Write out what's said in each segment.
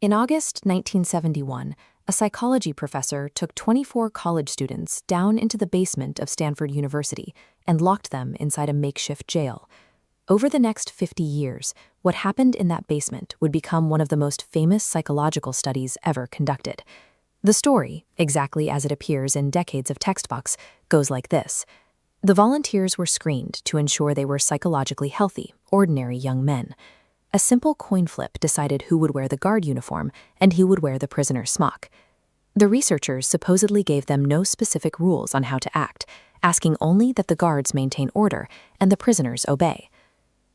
In August 1971, a psychology professor took 24 college students down into the basement of Stanford University and locked them inside a makeshift jail. Over the next 50 years, what happened in that basement would become one of the most famous psychological studies ever conducted. The story, exactly as it appears in decades of textbooks, goes like this. The volunteers were screened to ensure they were psychologically healthy, ordinary young men. A simple coin flip decided who would wear the guard uniform and who would wear the prisoner's smock. The researchers supposedly gave them no specific rules on how to act, asking only that the guards maintain order and the prisoners obey.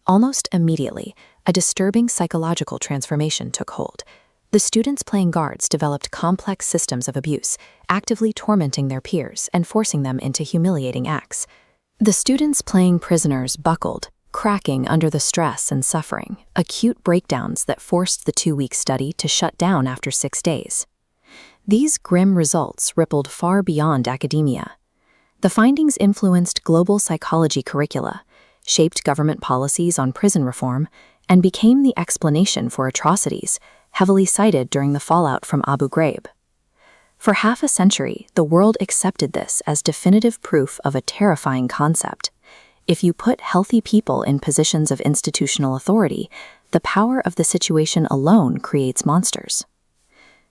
Almost immediately, a disturbing psychological transformation took hold. The students playing guards developed complex systems of abuse, actively tormenting their peers and forcing them into humiliating acts. The students playing prisoners buckled, cracking under the stress and suffering, acute breakdowns that forced the 2-week study to shut down after 6 days. These grim results rippled far beyond academia. The findings influenced global psychology curricula, shaped government policies on prison reform, and became the explanation for atrocities heavily cited during the fallout from Abu Ghraib. For half a century, the world accepted this as definitive proof of a terrifying concept. If you put healthy people in positions of institutional authority, the power of the situation alone creates monsters.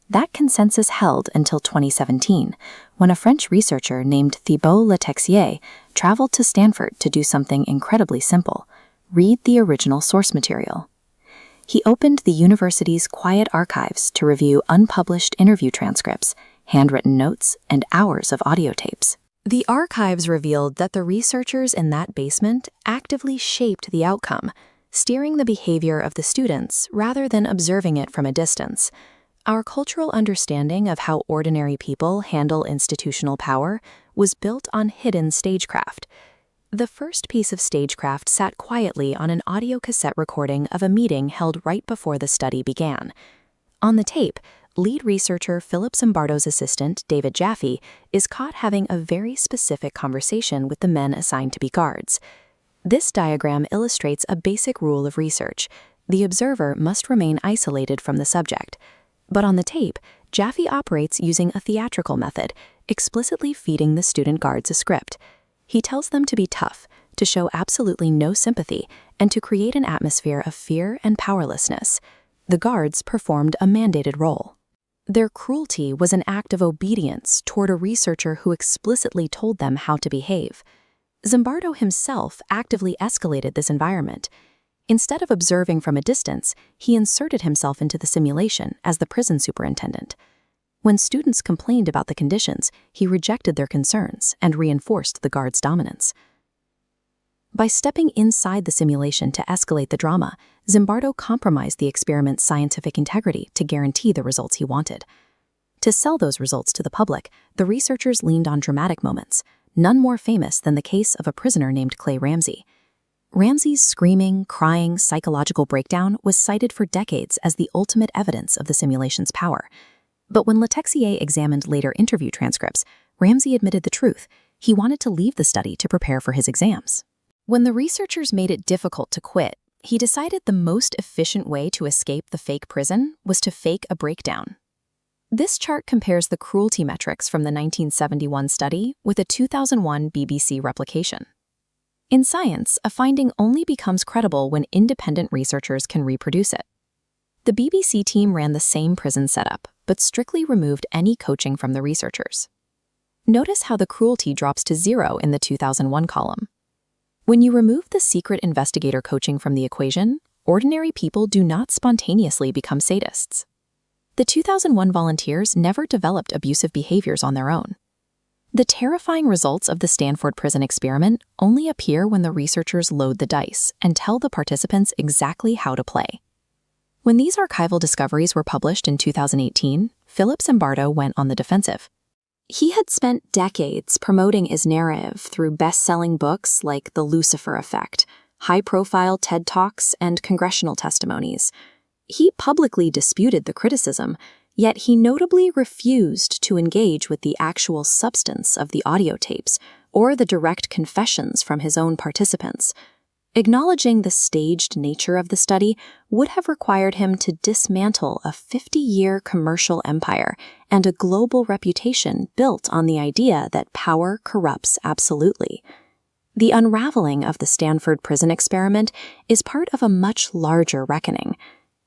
That consensus held until 2017, when a French researcher named Thibault Letexier traveled to Stanford to do something incredibly simple: read the original source material. He opened the university's quiet archives to review unpublished interview transcripts, handwritten notes, and hours of audio tapes. The archives revealed that the researchers in that basement actively shaped the outcome, steering the behavior of the students rather than observing it from a distance. Our cultural understanding of how ordinary people handle institutional power was built on hidden stagecraft. The first piece of stagecraft sat quietly on an audio cassette recording of a meeting held right before the study began. On the tape, lead researcher Philip Zimbardo's assistant, David Jaffe, is caught having a very specific conversation with the men assigned to be guards. This diagram illustrates a basic rule of research. The observer must remain isolated from the subject. But on the tape, Jaffe operates using a theatrical method, explicitly feeding the student guards a script. He tells them to be tough, to show absolutely no sympathy, and to create an atmosphere of fear and powerlessness. The guards performed a mandated role. Their cruelty was an act of obedience toward a researcher who explicitly told them how to behave. Zimbardo himself actively escalated this environment. Instead of observing from a distance, he inserted himself into the simulation as the prison superintendent. When students complained about the conditions, he rejected their concerns and reinforced the guards' dominance. By stepping inside the simulation to escalate the drama, Zimbardo compromised the experiment's scientific integrity to guarantee the results he wanted. To sell those results to the public, the researchers leaned on dramatic moments, none more famous than the case of a prisoner named Clay Ramsey. Ramsey's screaming, crying, psychological breakdown was cited for decades as the ultimate evidence of the simulation's power. But when Letexier examined later interview transcripts, Ramsey admitted the truth. He wanted to leave the study to prepare for his exams. When the researchers made it difficult to quit, he decided the most efficient way to escape the fake prison was to fake a breakdown. This chart compares the cruelty metrics from the 1971 study with a 2001 BBC replication. In science, a finding only becomes credible when independent researchers can reproduce it. The BBC team ran the same prison setup, but strictly removed any coaching from the researchers. Notice how the cruelty drops to 0 in the 2001 column. When you remove the secret investigator coaching from the equation, ordinary people do not spontaneously become sadists. The 2001 volunteers never developed abusive behaviors on their own. The terrifying results of the Stanford Prison Experiment only appear when the researchers load the dice and tell the participants exactly how to play. When these archival discoveries were published in 2018, Philip Zimbardo went on the defensive. He had spent decades promoting his narrative through best-selling books like The Lucifer Effect, high-profile TED Talks, and congressional testimonies. He publicly disputed the criticism, yet he notably refused to engage with the actual substance of the audio tapes or the direct confessions from his own participants. Acknowledging the staged nature of the study would have required him to dismantle a 50-year commercial empire and a global reputation built on the idea that power corrupts absolutely. The unraveling of the Stanford Prison Experiment is part of a much larger reckoning.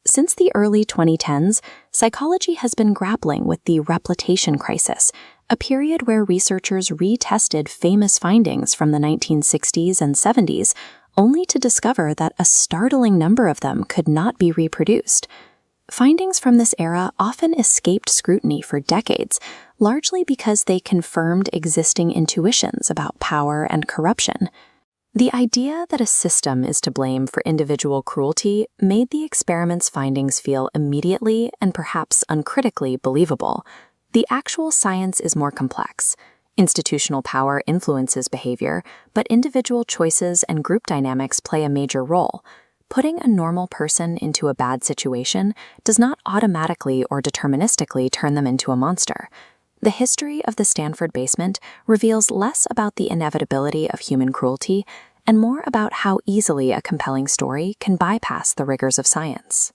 Since the early 2010s, psychology has been grappling with the replication crisis, a period where researchers retested famous findings from the 1960s and 70s, only to discover that a startling number of them could not be reproduced. Findings from this era often escaped scrutiny for decades, largely because they confirmed existing intuitions about power and corruption. The idea that a system is to blame for individual cruelty made the experiment's findings feel immediately and perhaps uncritically believable. The actual science is more complex. Institutional power influences behavior, but individual choices and group dynamics play a major role. Putting a normal person into a bad situation does not automatically or deterministically turn them into a monster. The history of the Stanford basement reveals less about the inevitability of human cruelty and more about how easily a compelling story can bypass the rigors of science.